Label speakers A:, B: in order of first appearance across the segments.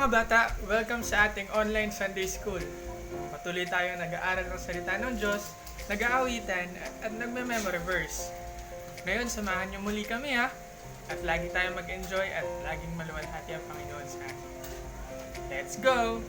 A: mga bata, welcome sa ating online Sunday School. Patuloy tayong nag-aaral ng salita ng Diyos, nag-aawitan at nagme-memory verse. Ngayon, samahan niyo muli kami at lagi tayong mag-enjoy at laging maluwalhati ang Panginoon sa atin. Let's go!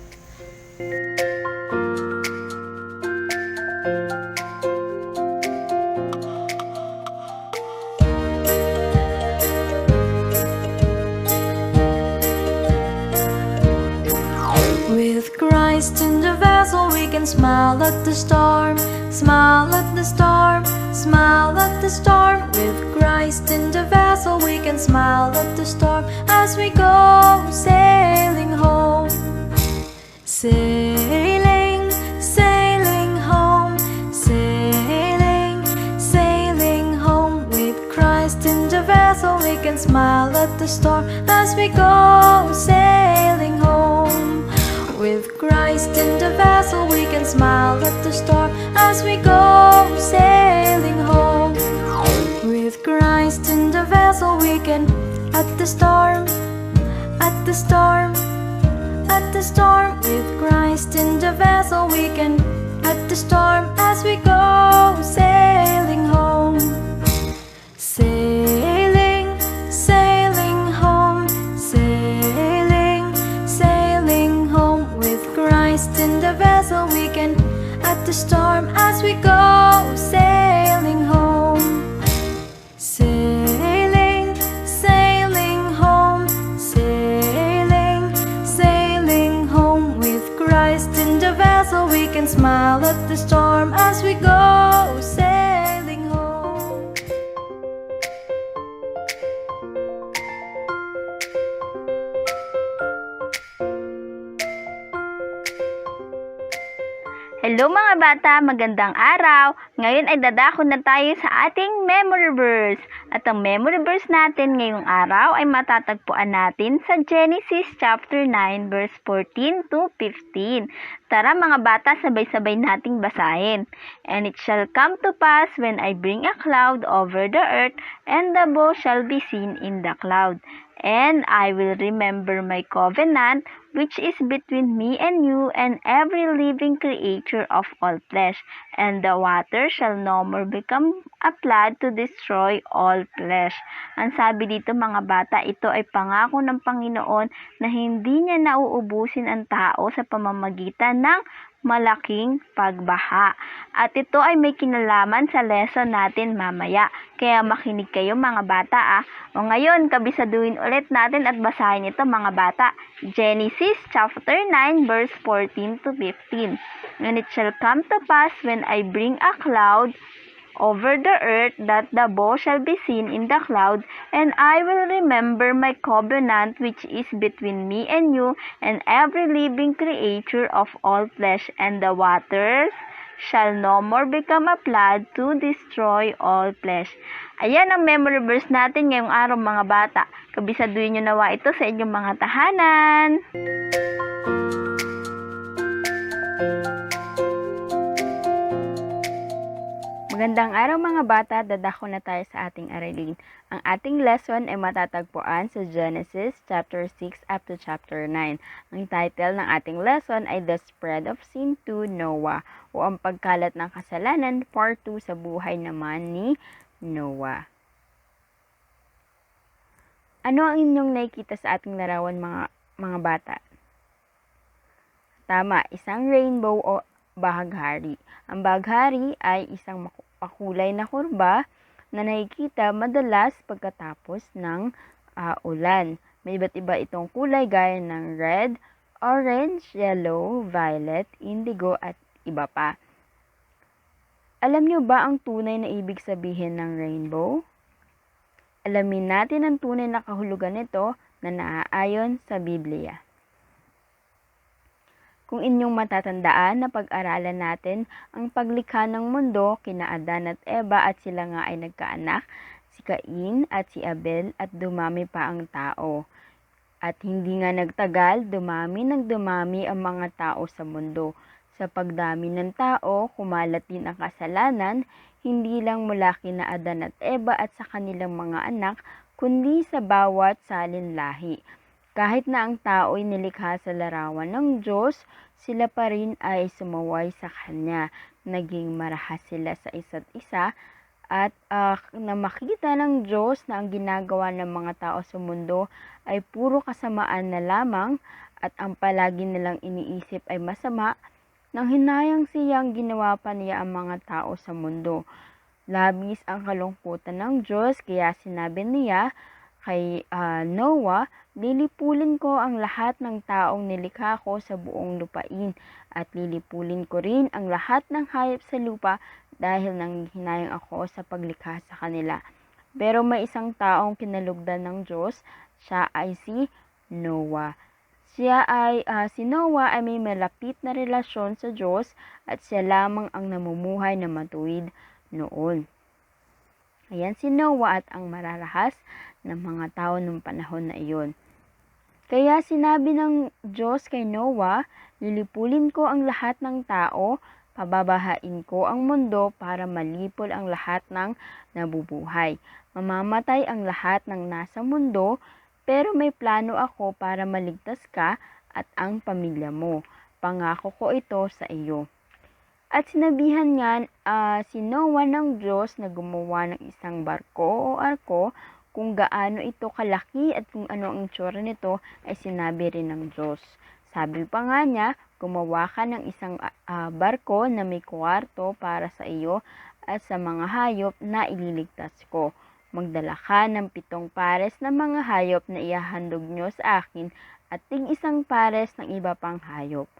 B: With Christ in the vessel we can smile at the storm, smile at the storm, smile at the storm. With Christ in the vessel we can smile at the storm as we go sailing home. Sailing, sailing home, sailing, sailing home. With Christ in the vessel we can smile at the storm as we go sailing home. With Christ in the vessel we can smile at the storm as we go sailing home. With Christ in the vessel we can at the storm, at the storm, at the storm. With Christ in the vessel we can at the storm as we go sailing home. Sailing, sailing home, sailing, sailing home. With Christ in the vessel we can at the storm as we go sailing home. Sailing, sailing home, sailing, sailing home. With Christ in the vessel we can smile at the storm as we go sailing home.
C: Hello mga bata, magandang araw! Ngayon ay dadako na tayo sa ating memory verse. At ang memory verse natin ngayong araw ay matatagpuan natin sa Genesis chapter 9 verse 14 to 15. Tara mga bata, sabay-sabay nating basahin. And it shall come to pass when I bring a cloud over the earth, and the bow shall be seen in the cloud. And I will remember my covenant, which is between me and you and every living creature of all flesh. And the water shall no more become a flood to destroy all flesh. Ang sabi dito mga bata, ito ay pangako ng Panginoon na hindi niya nauubusin ang tao sa pamamagitan ng malaking pagbaha. At ito ay may kinalaman sa lesson natin mamaya. Kaya makinig kayo mga bata O ngayon, kabisaduhin ulit natin at basahin ito mga bata. Genesis chapter 9 verse 14 to 15. And it shall come to pass when I bring a cloud over the earth that the bow shall be seen in the cloud, and I will remember my covenant which is between me and you and every living creature of all flesh, and the waters shall no more become a flood to destroy all flesh. Ayan ang memory verse natin ngayong araw mga bata. Kabisaduhin nyo nawa ito sa inyong mga tahanan. Magandang araw mga bata, dadako na tayo sa ating aralin. Ang ating lesson ay matatagpuan sa Genesis chapter 6 up to chapter 9. Ang title ng ating lesson ay The Spread of Sin to Noah o ang pagkalat ng kasalanan part 2 sa buhay naman ni Noah. Ano ang inyong nakikita sa ating larawan mga bata? Tama, isang rainbow o bahaghari. Ang bahaghari ay isang makulay na kurba na nakikita madalas pagkatapos ng ulan. May iba't iba itong kulay gaya ng red, orange, yellow, violet, indigo at iba pa. Alam niyo ba ang tunay na ibig sabihin ng rainbow? Alamin natin ang tunay na kahulugan nito na naaayon sa Biblia. Kung inyong matatandaan na pag-aralan natin ang paglikha ng mundo kina Adan at Eva at sila nga ay nagkaanak, si Cain at si Abel at dumami pa ang tao. At hindi nga nagtagal, dumami ang mga tao sa mundo. Sa pagdami ng tao, kumalat din ang kasalanan, hindi lang mula kina Adan at Eva at sa kanilang mga anak, kundi sa bawat salinlahi. Kahit na ang tao'y nilikha sa larawan ng Diyos, sila pa rin ay sumaway sa Kanya. Naging marahas sila sa isa't isa at na makita ng Diyos na ang ginagawa ng mga tao sa mundo ay puro kasamaan na lamang at ang palagi nilang iniisip ay masama, nang hinayang siyang ginawa pa niya ang mga tao sa mundo. Labis ang kalungkutan ng Diyos, kaya sinabi niya kay Noah, lilipulin ko ang lahat ng taong nilikha ko sa buong lupain at lilipulin ko rin ang lahat ng hayop sa lupa dahil nanghihinayang ako sa paglikha sa kanila. Pero may isang taong kinalugdan ng Diyos, siya ay si Noah. Si Noah ay may malapit na relasyon sa Diyos at siya lamang ang namumuhay na matuwid noon. Ayan si Noah at ang mararahas ng mga tao ng panahon na iyon. Kaya sinabi ng Diyos kay Noah, lilipulin ko ang lahat ng tao, pababahain ko ang mundo para malipol ang lahat ng nabubuhay. Mamamatay ang lahat ng nasa mundo, pero may plano ako para maligtas ka at ang pamilya mo. Pangako ko ito sa iyo. At sinabihan nga si Noah ng Diyos na gumawa ng isang barko o arko. Kung gaano ito kalaki at kung ano ang itsura nito ay sinabi rin ng Diyos. Sabi pa nga niya, gumawa ka ng isang barko na may kwarto para sa iyo at sa mga hayop na ililigtas ko. Magdala ka ng 7 pares ng mga hayop na ihahandog nyo sa akin at tig-1 pares ng iba pang hayop.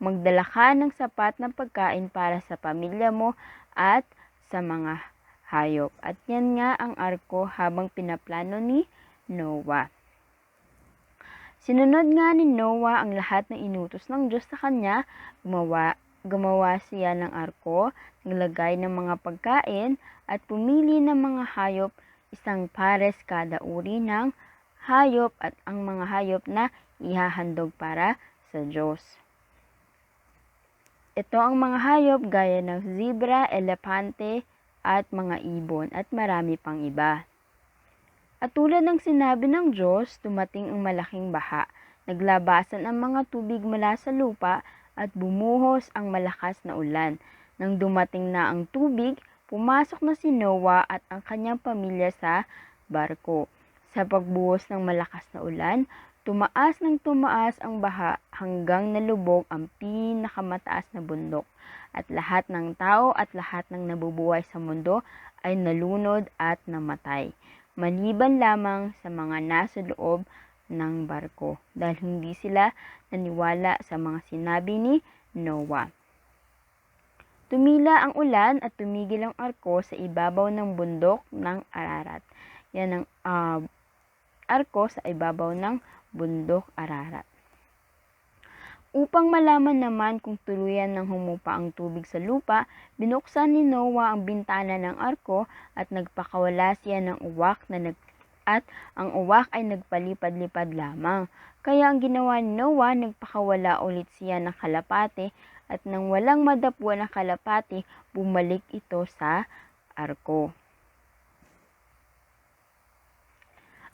C: Magdala ka ng sapat na pagkain para sa pamilya mo at sa mga hayop. At yan nga ang arko habang pinaplano ni Noah. Sinunod nga ni Noah ang lahat ng inutos ng Diyos sa kanya. Gumawa siya ng arko, naglagay ng mga pagkain at pumili ng mga hayop, 1 pares kada uri ng hayop at ang mga hayop na ihahandog para sa Diyos. Ito ang mga hayop gaya ng zebra, elepante, at mga ibon at marami pang iba. At tulad ng sinabi ng Diyos, dumating ang malaking baha. Naglabasan ang mga tubig mula sa lupa at bumuhos ang malakas na ulan. Nang dumating na ang tubig, pumasok na si Noah at ang kanyang pamilya sa barko. Sa pagbuhos ng malakas na ulan, tumaas ang baha hanggang nalubog ang pinakamataas na bundok. At lahat ng tao at lahat ng nabubuhay sa mundo ay nalunod at namatay. Maliban lamang sa mga nasa loob ng barko dahil hindi sila naniwala sa mga sinabi ni Noah. Tumila ang ulan at tumigil ang arko sa ibabaw ng bundok ng Ararat. Yan ang arko sa ibabaw ng bundok Ararat. Upang malaman naman kung tuluyan ng humupa ang tubig sa lupa, binuksan ni Noah ang bintana ng arko at nagpakawala siya ng uwak at ang uwak ay nagpalipad-lipad lamang. Kaya ang ginawa ni Noah, nagpakawala ulit siya ng kalapate at nang walang madapuan ng kalapate, bumalik ito sa arko.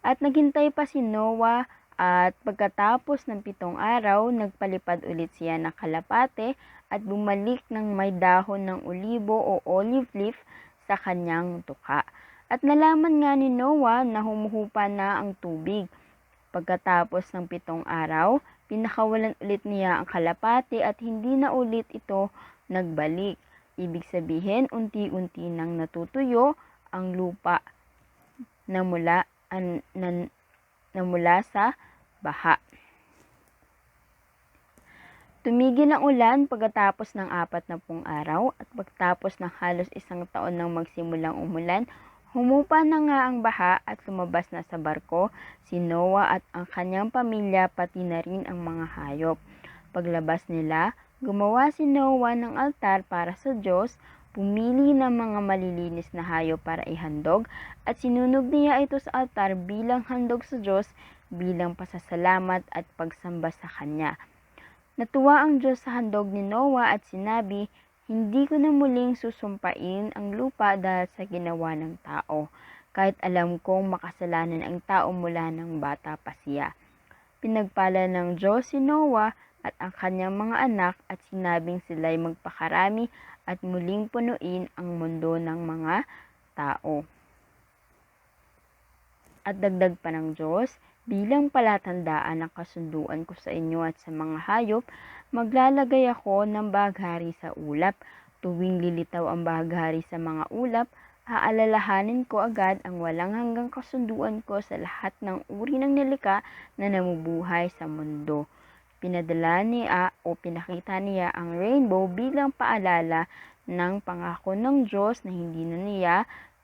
C: At naghintay pa si Noah at pagkatapos ng 7 araw, nagpalipad ulit siya ng kalapate at bumalik ng may dahon ng olibo o olive leaf sa kanyang tuka. At nalaman nga ni Noah na humuhupa na ang tubig. Pagkatapos ng 7 araw, pinakawalan ulit niya ang kalapate at hindi na ulit ito nagbalik. Ibig sabihin, unti-unti nang natutuyo ang lupa na mula sa baha. Tumigil ang ulan pagkatapos ng 40 araw at pagkatapos ng halos 1 taon nang magsimulang umulan, humupa na nga ang baha at lumabas na sa barko si Noah at ang kanyang pamilya pati na rin ang mga hayop. Paglabas nila, gumawa si Noah ng altar para sa Diyos, pumili ng mga malilinis na hayop para ihandog at sinunog niya ito sa altar bilang handog sa Diyos, bilang pasasalamat at pagsamba sa Kanya. Natuwa ang Diyos sa handog ni Noah at sinabi, hindi ko na muling susumpain ang lupa dahil sa ginawa ng tao, kahit alam kong makasalanan ang tao mula ng bata pa siya. Pinagpala ng Diyos si Noah at ang kanyang mga anak at sinabing sila'y magpakarami at muling punuin ang mundo ng mga tao. At dagdag pa ng Diyos, bilang palatandaan ng kasunduan ko sa inyo at sa mga hayop, maglalagay ako ng baghari sa ulap. Tuwing lilitaw ang baghari sa mga ulap, aalalahanin ko agad ang walang hanggang kasunduan ko sa lahat ng uri ng nilika na namubuhay sa mundo. Pinadala niya o pinakita niya ang rainbow bilang paalala ng pangako ng Diyos na hindi na niya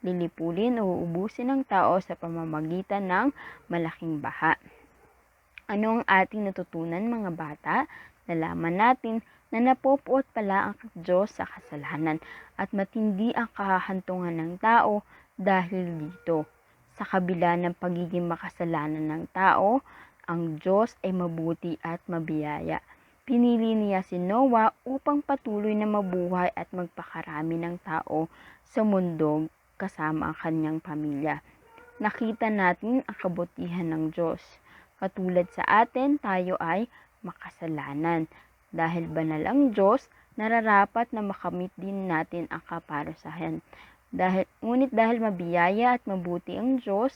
C: lilipulin o uubusin ng tao sa pamamagitan ng malaking baha. Ano ang ating natutunan mga bata? Nalaman natin na napopuot pala ang Diyos sa kasalanan at matindi ang kahahantungan ng tao dahil dito. Sa kabila ng pagiging makasalanan ng tao, ang Diyos ay mabuti at mabiyaya. Pinili niya si Noah upang patuloy na mabuhay at magpakarami ng tao sa mundo kasama ang kanyang pamilya. Nakita natin ang kabutihan ng Diyos. Katulad sa atin, tayo ay makasalanan. Dahil banal ang Diyos, nararapat na makamit din natin ang kaparusahan. Ngunit dahil mabiyaya at mabuti ang Diyos,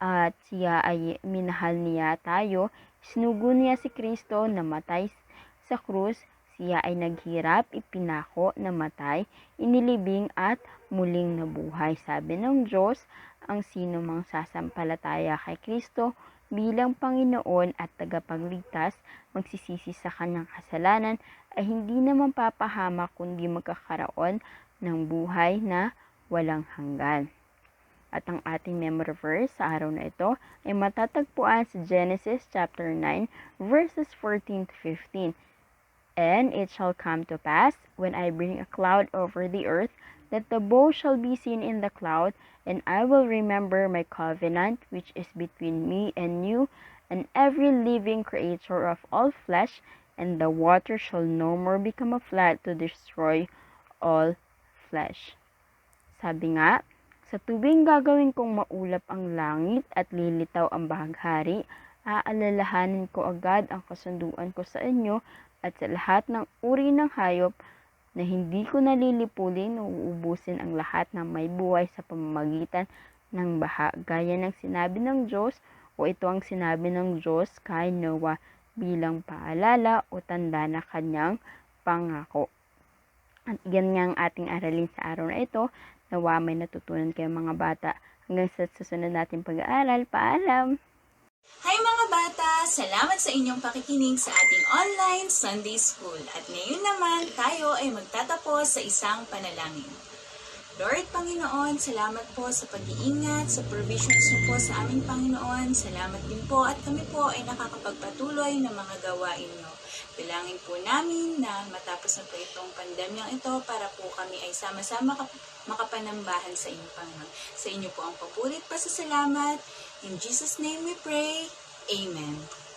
C: at siya ay minahal niya tayo, sinugo niya si Kristo na matay sa krus, siya ay naghirap, ipinako, namatay, inilibing at muling nabuhay. Sabi ng Diyos, ang sino mang sasampalataya kay Kristo bilang Panginoon at tagapagligtas, magsisisi sa kanyang kasalanan, ay hindi naman papahamak kundi magkakaroon ng buhay na walang hanggan. At ang ating memory verse sa araw na ito ay matatagpuan sa Genesis chapter 9 verses 14 to 15. And it shall come to pass, when I bring a cloud over the earth, that the bow shall be seen in the cloud, and I will remember my covenant which is between me and you, and every living creature of all flesh, and the water shall no more become a flood to destroy all flesh. Sabi nga, sa tuwing gagawin kong maulap ang langit at lilitaw ang bahaghari, aalalahanin ko agad ang kasunduan ko sa inyo at sa lahat ng uri ng hayop na hindi ko nalilipulin o uubusin ang lahat ng may buhay sa pamamagitan ng baha, gaya ng sinabi ng Diyos, o ito ang sinabi ng Diyos kay Noah bilang paalala o tanda na kanyang pangako. At yan nga ang ating aralin sa araw na ito. Nawa may natutunan kayo mga bata. Hanggang sa susunod natin pag-aaral. Paalam!
D: Hi mga bata! Salamat sa inyong pakikinig sa ating online Sunday School. At ngayon naman, tayo ay magtatapos sa isang panalangin. Lord Panginoon, salamat po sa pag-iingat, sa provisions niyo po sa aming Panginoon. Salamat din po at kami po ay nakakapagpatuloy ng mga gawain niyo. Bilangin po namin na matapos na po itong pandemyang ito para po kami ay sama-sama makapanambahan sa inyong Panginoon. Sa inyo po ang papulit pa sa salamat. In Jesus' name we pray. Amen.